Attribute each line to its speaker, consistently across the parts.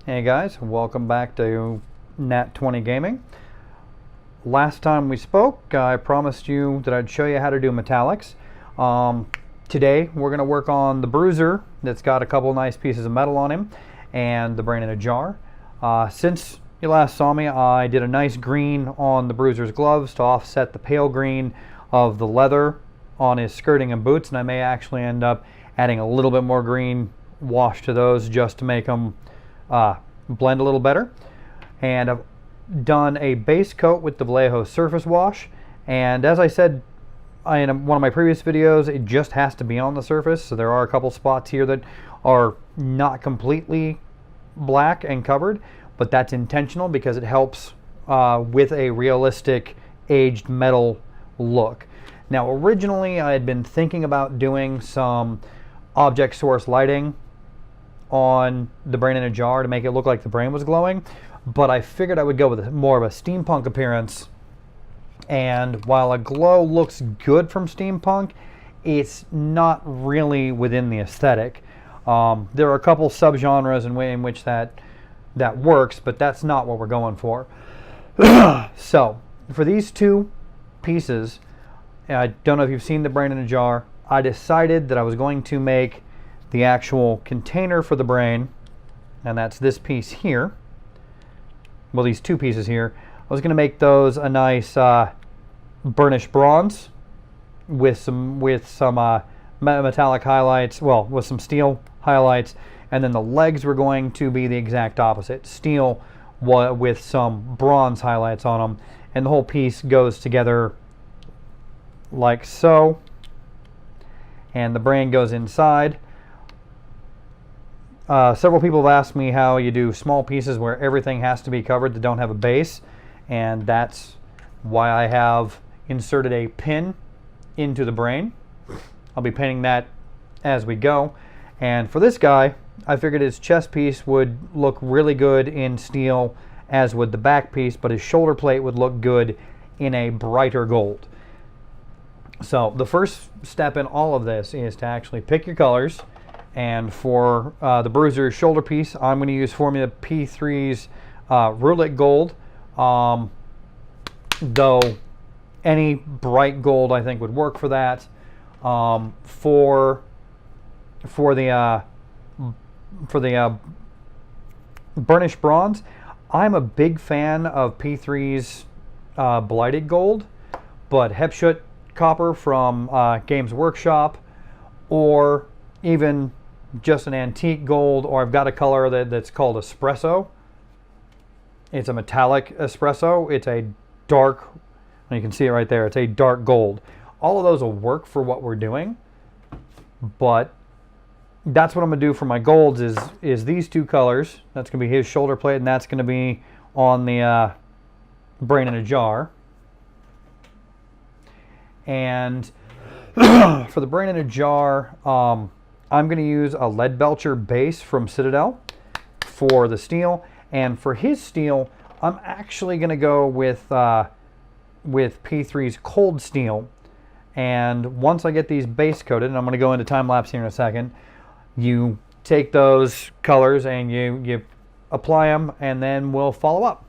Speaker 1: Hey guys, welcome back to Nat20 Gaming. Last time we spoke, I promised you that I'd show you how to do metallics. Today we're going to work on the bruiser that's got a couple nice pieces of metal on him and the brain in a jar. Since you last saw me, I did a nice green on the bruiser's gloves to offset the pale green of the leather on his skirting and boots, and I may actually end up adding a little bit more green wash to those just to make them blend a little better. And I've done a base coat with the Vallejo surface wash, and as I said in one of my previous videos, it just has to be on the surface. So there are a couple spots here that are not completely black and covered, but that's intentional because it helps with a realistic aged metal look. Now originally I had been thinking about doing some object source lighting on the brain in a jar to make it look like the brain was glowing, but I figured I would go with more of a steampunk appearance. And while a glow looks good from steampunk, it's not really within the aesthetic. There are a couple subgenres in which that works, but that's not what we're going for. So for these two pieces, I don't know if you've seen the brain in a jar, I decided that I was going to make the actual container for the brain, and that's this piece here. Well, these two pieces here. I was going to make those a nice burnished bronze with some metallic highlights, well, with some steel highlights, and then the legs were going to be the exact opposite, steel with some bronze highlights on them, and the whole piece goes together like so, and the brain goes inside. Several people have asked me how you do small pieces where everything has to be covered that don't have a base, and that's why I have inserted a pin into the brain. I'll be painting that as we go. And for this guy, I figured his chest piece would look really good in steel, as would the back piece, but his shoulder plate would look good in a brighter gold. So the first step in all of this is to actually pick your colors. And for the bruiser's shoulder piece, I'm going to use Formula P3's Roulette Gold, though any bright gold I think would work for that. For the burnished bronze, I'm a big fan of P3's Blighted Gold, but Hepshut Copper from Games Workshop, or even just an antique gold, or I've got a color that's called espresso. It's a metallic espresso. It's a dark, and you can see it right there, it's a dark gold. All of those will work for what we're doing, but that's what I'm gonna do for my golds is these two colors. That's gonna be his shoulder plate, and that's gonna be on the brain in a jar. And for the brain in a jar, I'm going to use a Leadbelcher base from Citadel for the steel, and for his steel, I'm actually going to go with P3's Cold Steel. And once I get these base coated, and I'm going to go into time lapse here in a second, you take those colors and you apply them, and then we'll follow up.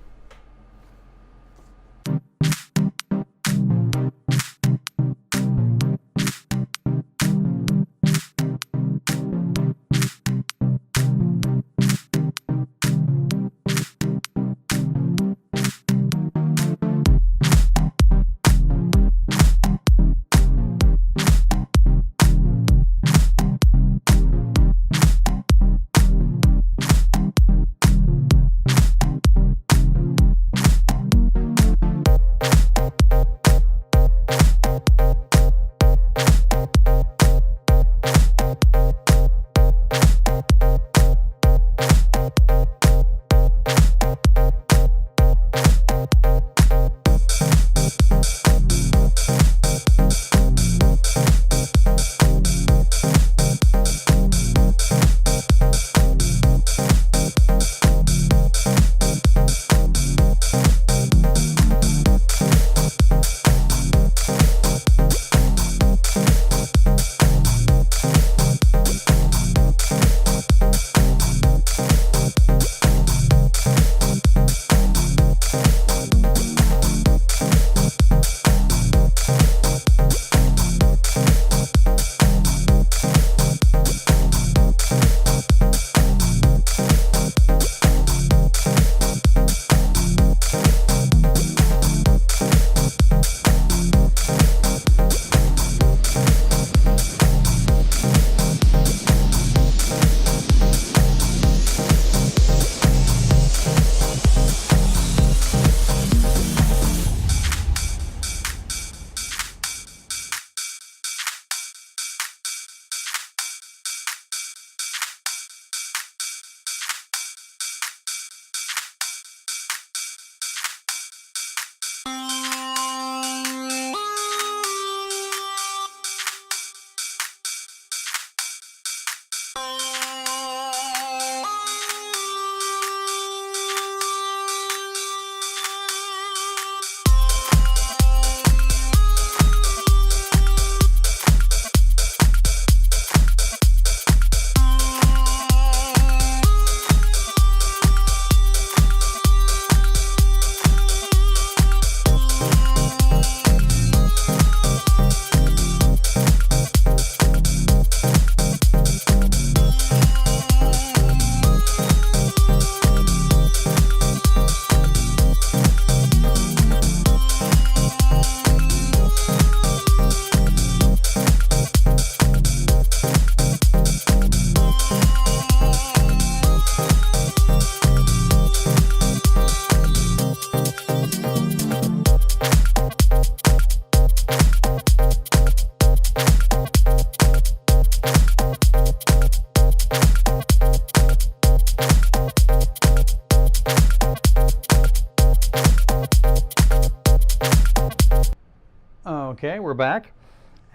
Speaker 1: we're back.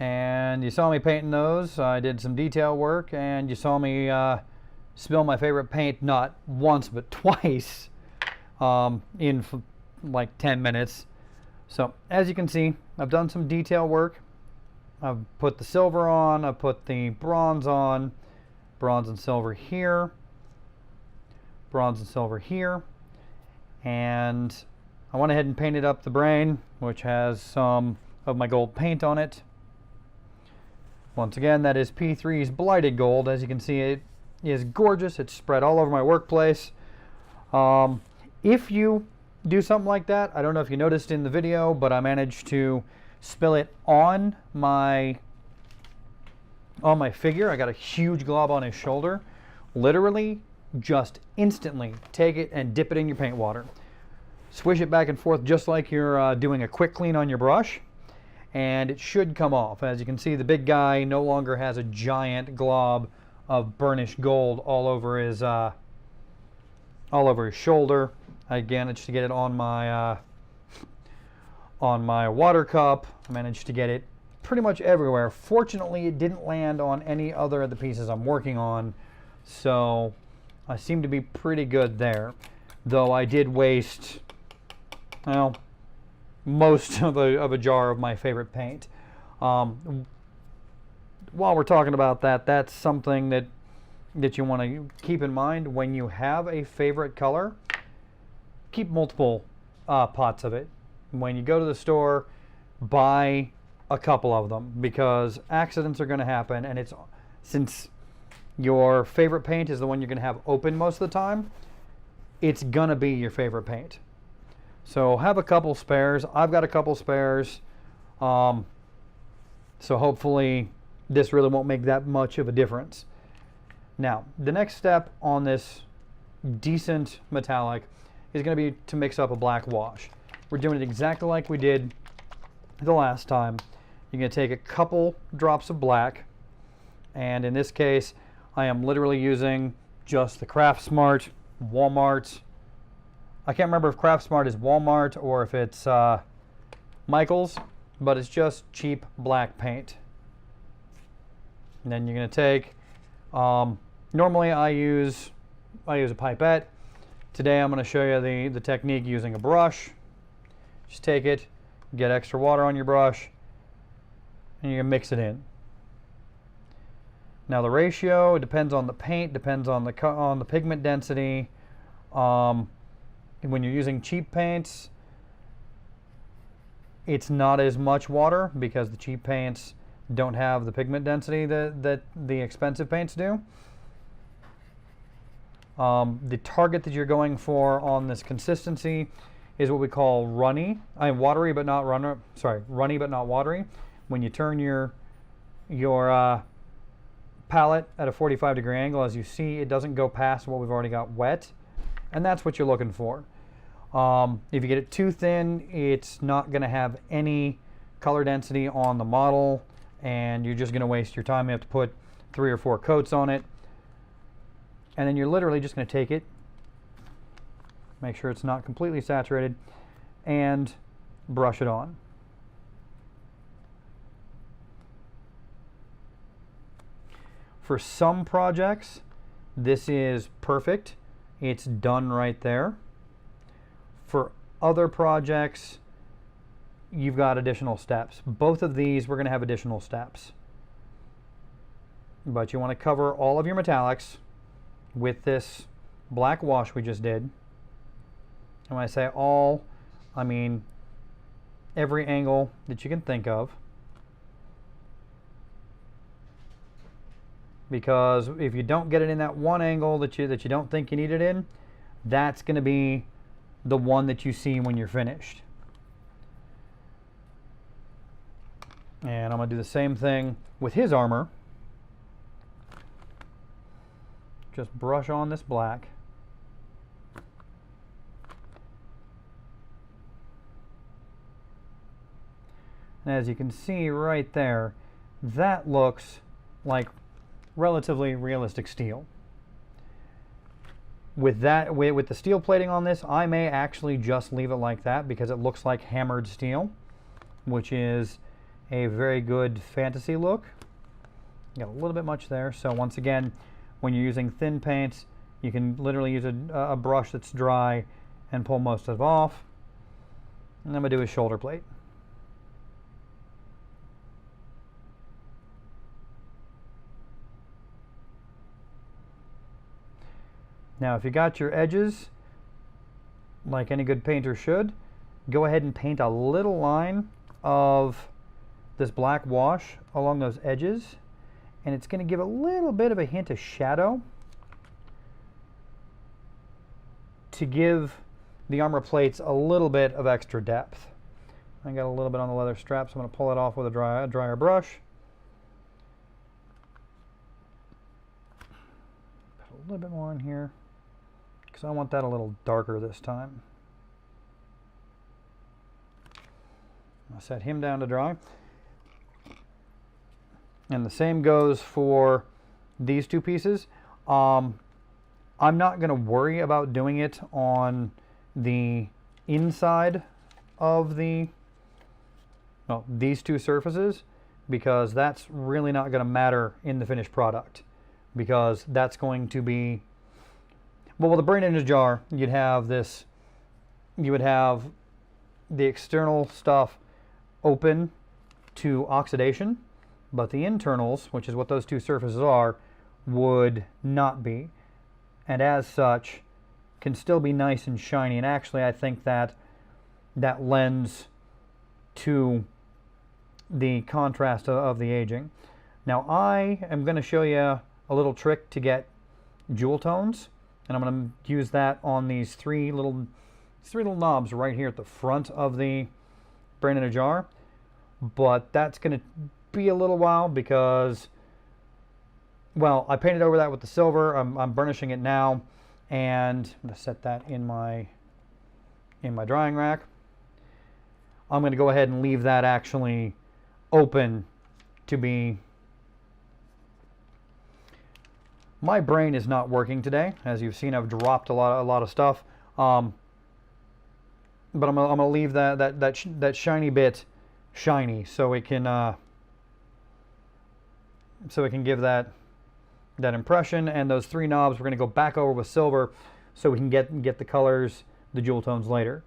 Speaker 1: And you saw me painting those. I did some detail work, and you saw me spill my favorite paint not once but twice in like 10 minutes. So as you can see, I've done some detail work. I've put the silver on, I've put the bronze on, bronze and silver here, bronze and silver here, and I went ahead and painted up the brain, which has some of my gold paint on it. Once again, that is P3's Blighted Gold. As you can see, it is gorgeous. It's spread all over my workplace. If you do something like that, I don't know if you noticed in the video, but I managed to spill it on my figure. I got a huge glob on his shoulder. Literally, just instantly take it and dip it in your paint water. Swish it back and forth just like you're doing a quick clean on your brush, and it should come off. As you can see, the big guy no longer has a giant glob of burnished gold all over his shoulder. I managed to get it on my water cup. I managed to get it pretty much everywhere. Fortunately, it didn't land on any other of the pieces I'm working on, so I seem to be pretty good there. Though I did waste, well, most of a jar of my favorite paint. While we're talking about that, that's something that you want to keep in mind when you have a favorite color. Keep multiple pots of it. When you go to the store, buy a couple of them, because accidents are going to happen, and since your favorite paint is the one you're going to have open most of the time, it's going to be your favorite paint. So have a couple spares. I've got a couple spares. So hopefully this really won't make that much of a difference. Now, the next step on this decent metallic is going to be to mix up a black wash. We're doing it exactly like we did the last time. You're going to take a couple drops of black, and in this case, I am literally using just the Craftsmart, Walmart. I can't remember if Craftsmart is Walmart or if it's Michael's, but it's just cheap black paint. And then you're going to take, normally I use a pipette. Today I'm going to show you the technique using a brush. Just take it, get extra water on your brush, and you're going to mix it in. Now the ratio, it depends on the paint, depends on the pigment density. When you're using cheap paints, it's not as much water because the cheap paints don't have the pigment density that the expensive paints do. The target that you're going for on this consistency is what we call runny. Watery but not runner. Sorry, runny but not watery. When you turn your palette at a 45-degree angle, as you see, it doesn't go past what we've already got wet, and that's what you're looking for. If you get it too thin, it's not going to have any color density on the model, and you're just going to waste your time. You have to put 3 or 4 coats on it, and then you're literally just going to take it, make sure it's not completely saturated, and brush it on. For some projects, this is perfect. It's done right there. For other projects, you've got additional steps. Both of these, we're going to have additional steps. But you want to cover all of your metallics with this black wash we just did. And when I say all, I mean every angle that you can think of. Because if you don't get it in that one angle that you don't think you need it in, that's going to be the one that you see when you're finished. And I'm going to do the same thing with his armor. Just brush on this black. And as you can see right there, that looks like relatively realistic steel. With the steel plating on this, I may actually just leave it like that because it looks like hammered steel, which is a very good fantasy look. Got a little bit much there. So once again, when you're using thin paints, you can literally use a brush that's dry and pull most of it off. And I'm going to do his shoulder plate. Now if you got your edges, like any good painter should, go ahead and paint a little line of this black wash along those edges, and it's going to give a little bit of a hint of shadow to give the armor plates a little bit of extra depth. I got a little bit on the leather strap, so I'm going to pull it off with a drier brush. Put a little bit more in here, because I want that a little darker this time. I'll set him down to dry. And the same goes for these two pieces. I'm not going to worry about doing it on the inside of these two surfaces, because that's really not going to matter in the finished product, because that's going to be, well, with the Brain Ninja jar, you would have the external stuff open to oxidation, but the internals, which is what those two surfaces are, would not be, and as such can still be nice and shiny. And actually I think that that lends to the contrast of the aging. Now I am going to show you a little trick to get jewel tones, and I'm going to use that on these three little knobs right here at the front of the Brain in a jar. But that's going to be a little while because, well, I painted over that with the silver. I'm burnishing it now, and I'm going to set that in my drying rack. I'm going to go ahead and leave that actually open to be. My brain is not working today. As you've seen, I've dropped a lot of stuff. But I'm gonna leave that shiny bit shiny, so it can give that impression. And those three knobs we're going to go back over with silver, so we can get the colors, the jewel tones later.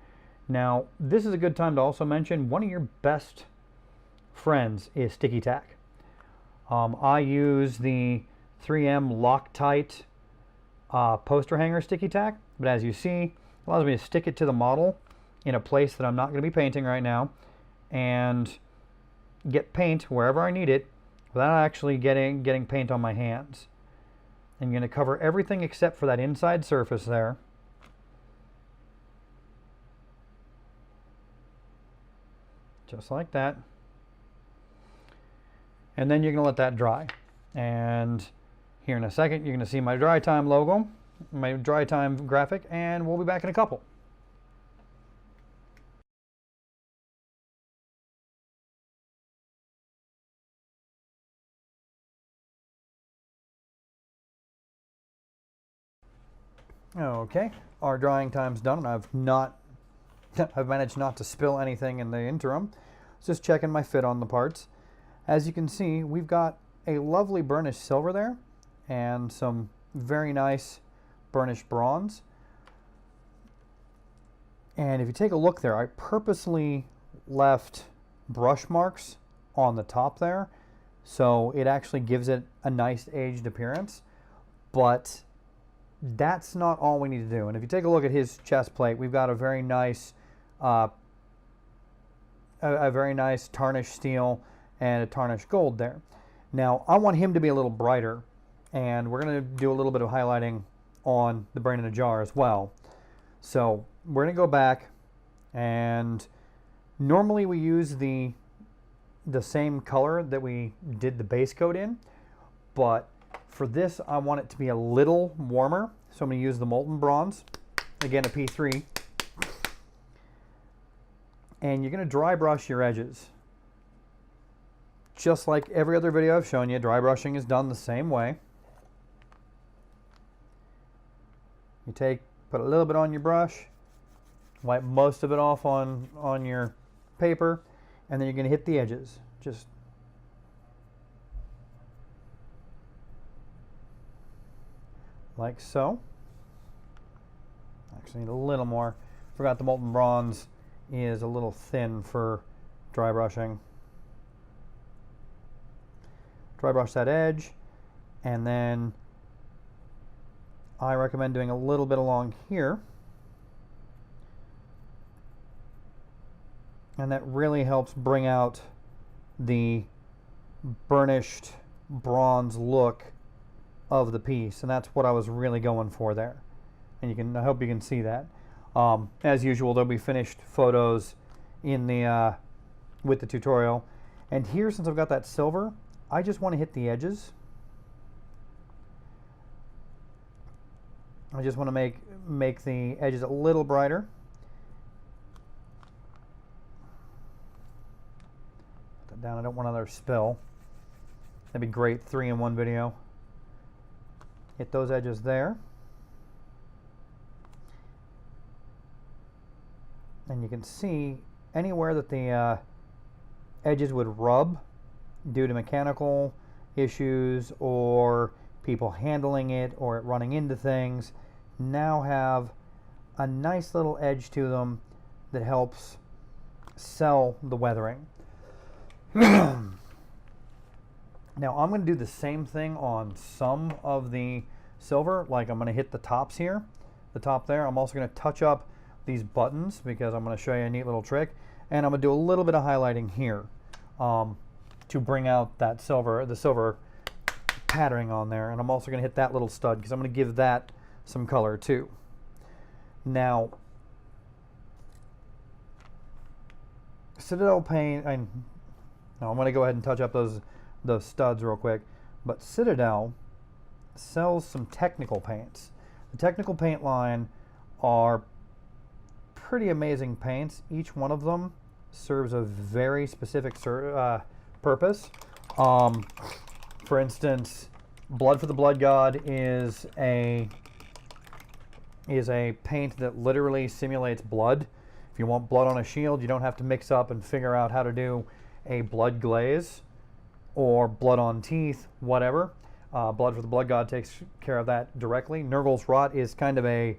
Speaker 1: Now this is a good time to also mention one of your best friends is Sticky Tack. I use the 3M Loctite poster hanger Sticky Tack, but as you see, it allows me to stick it to the model in a place that I'm not going to be painting right now, and get paint wherever I need it without actually getting paint on my hands. I'm going to cover everything except for that inside surface there. Just like that. And then you're going to let that dry. And here in a second, you're going to see my dry time logo, my dry time graphic, and we'll be back in a couple. Okay, our drying time's done, and I've managed not to spill anything in the interim. Just checking my fit on the parts. As you can see, we've got a lovely burnished silver there and some very nice burnished bronze. And if you take a look there, I purposely left brush marks on the top there, so it actually gives it a nice aged appearance. But that's not all we need to do. And if you take a look at his chest plate, we've got a very nice tarnished steel and a tarnished gold there. Now I want him to be a little brighter, and we're going to do a little bit of highlighting on the Brain in a jar as well. So we're going to go back, and normally we use the same color that we did the base coat in, but for this I want it to be a little warmer, so I'm going to use the molten bronze, again a P3, and you're going to dry brush your edges. Just like every other video I've shown you, dry brushing is done the same way. You put a little bit on your brush, wipe most of it off on your paper, and then you're going to hit the edges. just like so. Actually need a little more. Forgot the molten bronze is a little thin for dry brushing. Dry brush that edge, and then I recommend doing a little bit along here. And that really helps bring out the burnished bronze look of the piece, and that's what I was really going for there. And I hope you can see that. As usual, there'll be finished photos in the with the tutorial. And here, since I've got that silver, I just want to hit the edges. I just want to make the edges a little brighter. Put that down. I don't want another spill. That'd be great, 3-in-1 video. Hit those edges there. And you can see anywhere that the edges would rub due to mechanical issues or people handling it or it running into things, now have a nice little edge to them that helps sell the weathering. Now I'm going to do the same thing on some of the silver, like I'm going to hit the tops here, the top there. I'm also going to touch up these buttons because I'm going to show you a neat little trick, and I'm going to do a little bit of highlighting here to bring out that silver, the silver patterning on there. And I'm also going to hit that little stud because I'm going to give that some color too. Now, Citadel paint, now I'm going to go ahead and touch up those studs real quick, but Citadel sells some technical paints. The technical paint line are pretty amazing paints. Each one of them serves a very specific purpose. For instance, Blood for the Blood God is a paint that literally simulates blood. If you want blood on a shield, you don't have to mix up and figure out how to do a blood glaze or blood on teeth, whatever. Blood for the Blood God takes care of that directly. Nurgle's Rot is kind of a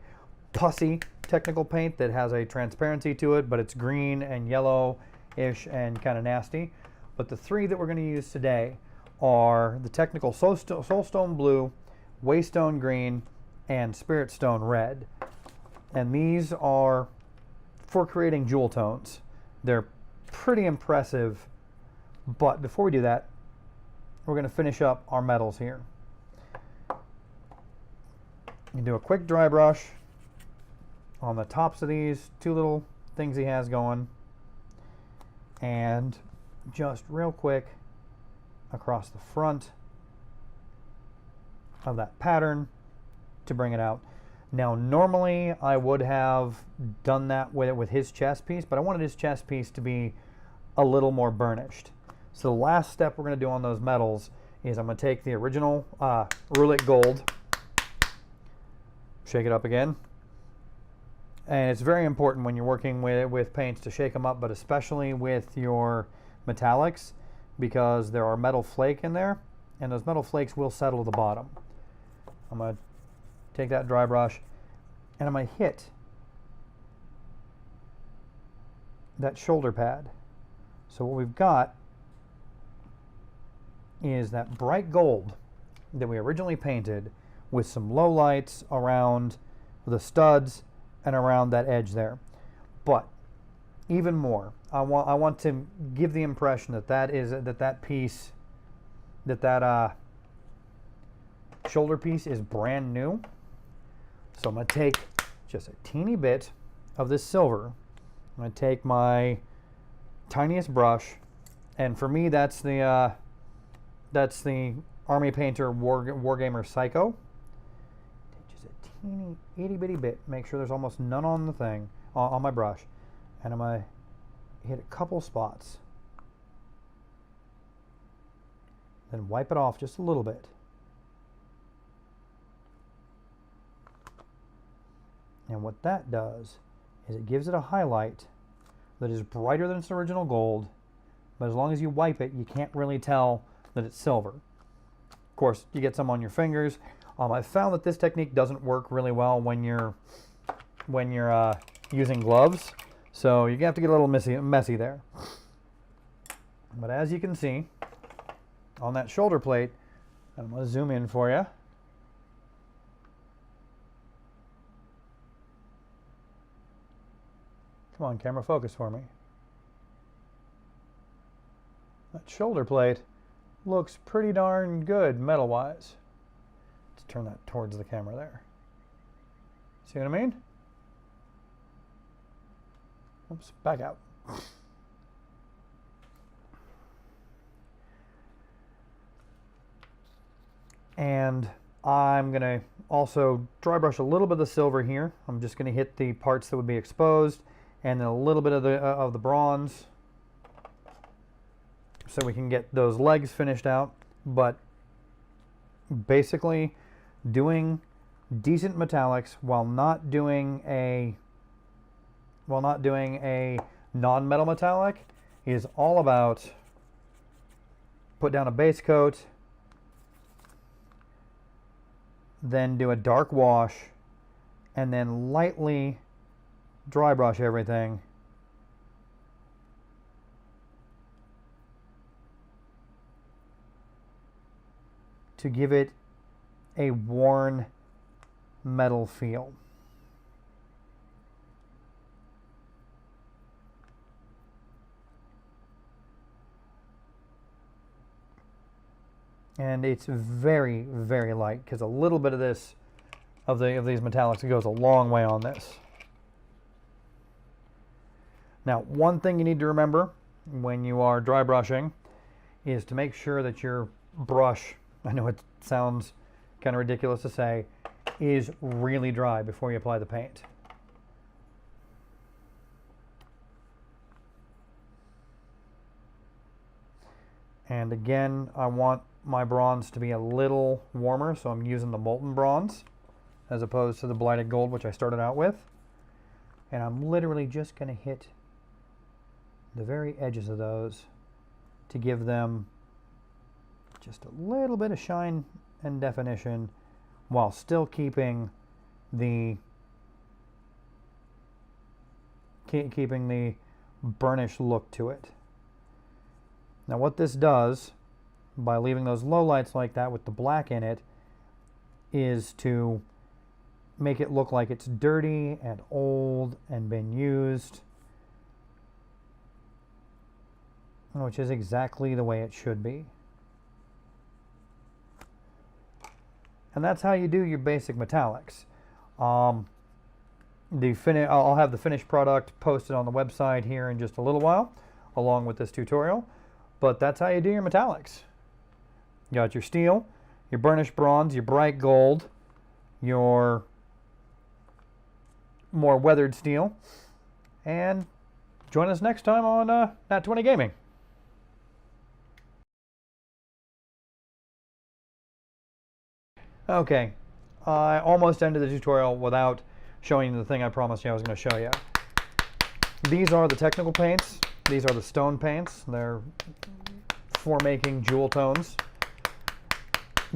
Speaker 1: pussy technical paint that has a transparency to it, but it's green and yellow-ish and kind of nasty. But the three that we're going to use today are the technical Soulstone Blue, Waystone Green, and Spiritstone Red. And these are for creating jewel tones. They're pretty impressive, but before we do that, we're going to finish up our metals here. You do a quick dry brush on the tops of these two little things he has going, and just real quick across the front of that pattern to bring it out. Now normally I would have done that with his chest piece, but I wanted his chest piece to be a little more burnished. So the last step we're going to do on those metals is I'm going to take the original Rullit Gold, shake it up again. And it's very important when you're working with paints to shake them up, but especially with your metallics, because there are metal flake in there, and those metal flakes will settle to the bottom. I'm going to take that dry brush, and I'm going to hit that shoulder pad. So what we've got is that bright gold that we originally painted with some low lights around the studs and around that edge there. But even more, I want to give the impression that that piece, that shoulder piece is brand new. So I'm going to take just a teeny bit of this silver. I'm going to take my tiniest brush, and for me that's the Army Painter Wargamer Psycho. Take just a teeny itty bitty bit. Make sure there's almost none on the thing on my brush, and I'm going to hit a couple spots. Then wipe it off just a little bit. And what that does is it gives it a highlight that is brighter than its original gold, but as long as you wipe it, you can't really tell that it's silver. Of course, you get some on your fingers. I found that this technique doesn't work really well when you're using gloves, so you have to get a little messy there. But as you can see on that shoulder plate, I'm going to zoom in for you. Come on, camera, focus for me. That shoulder plate looks pretty darn good metal-wise. Let's turn that towards the camera there. See what I mean? Oops, back out. And I'm going to also dry brush a little bit of the silver here. I'm just going to hit the parts that would be exposed and then a little bit of the bronze so we can get those legs finished out. But basically doing decent metallics while not doing a non-metal metallic is all about put down a base coat, then do a dark wash, and then lightly dry brush everything to give it a worn metal feel. And it's very, very light because a little bit of this, of these metallics, goes a long way on this. Now, one thing you need to remember when you are dry brushing is to make sure that your brush, I know it sounds kind of ridiculous to say, is really dry before you apply the paint. And again, I want my bronze to be a little warmer, so I'm using the molten bronze as opposed to the blighted gold, which I started out with. And I'm literally just going to hit the very edges of those to give them just a little bit of shine and definition while still keeping the burnished look to it. Now what this does, by leaving those lowlights like that with the black in it, is to make it look like it's dirty and old and been used, which is exactly the way it should be. And that's how you do your basic metallics. I'll have the finished product posted on the website here in just a little while, along with this tutorial. But that's how you do your metallics. You got your steel, your burnished bronze, your bright gold, your more weathered steel, and join us next time on Nat 20 Gaming. Okay, I almost ended the tutorial without showing you the thing I promised you I was going to show you. These are the technical paints. These are the stone paints. They're for making jewel tones.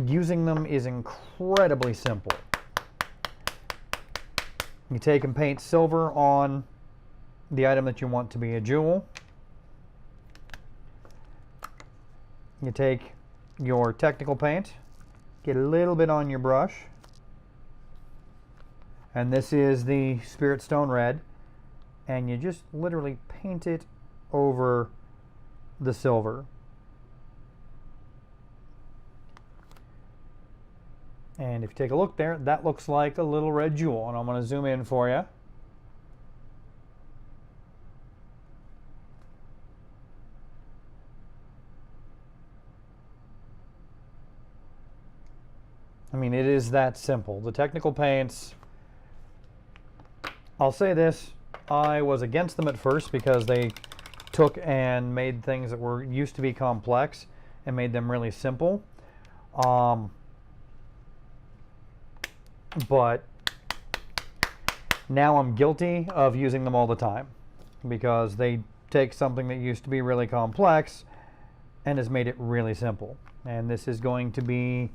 Speaker 1: Using them is incredibly simple. You take and paint silver on the item that you want to be a jewel. You take your technical paint, get a little bit on your brush, and this is the Spirit Stone Red, and you just literally paint it over the silver. And if you take a look there, that looks like a little red jewel, and I'm going to zoom in for you. I mean, it is that simple. The technical paints, I'll say this, I was against them at first because they took and made things that were used to be complex and made them really simple. But now I'm guilty of using them all the time because they takes something that used to be really complex and has made it really simple. And this is going to be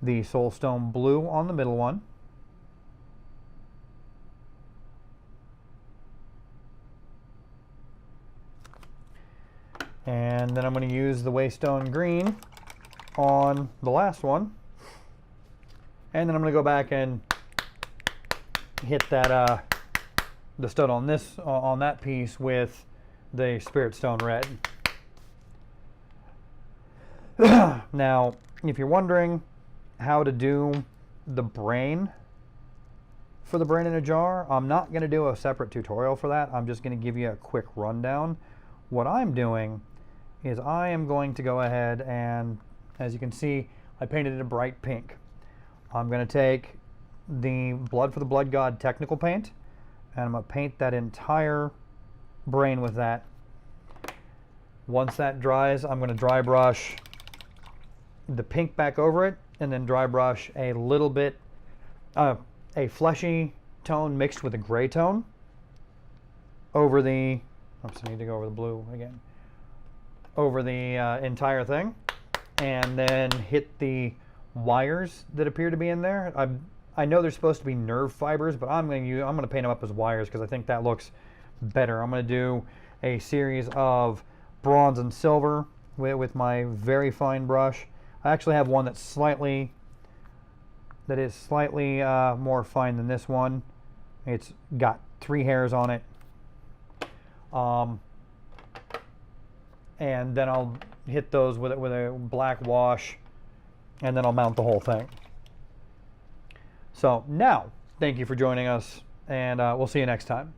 Speaker 1: the Soulstone Blue on the middle one. And then I'm going to use the Waystone Green on the last one. And then I'm going to go back and hit that the stud on this on that piece with the Spirit Stone Red. Now, if you're wondering how to do the brain for the brain in a jar, I'm not going to do a separate tutorial for that. I'm just going to give you a quick rundown. What I'm doing is I am going to go ahead and, as you can see, I painted it a bright pink. I'm going to take the Blood for the Blood God technical paint, and I'm going to paint that entire brain with that. Once that dries, I'm going to dry brush the pink back over it, and then dry brush a little bit, a fleshy tone mixed with a gray tone over the, oops, I need to go over the blue again, over the entire thing, and then hit the wires that appear to be in there. I know they're supposed to be nerve fibers, but I'm going to paint them up as wires because I think that looks better. I'm going to do a series of bronze and silver with my very fine brush. I actually have one that is slightly more fine than this one. It's got 3 hairs on it. And then I'll hit those with a black wash, and then I'll mount the whole thing. So now, thank you for joining us, and we'll see you next time.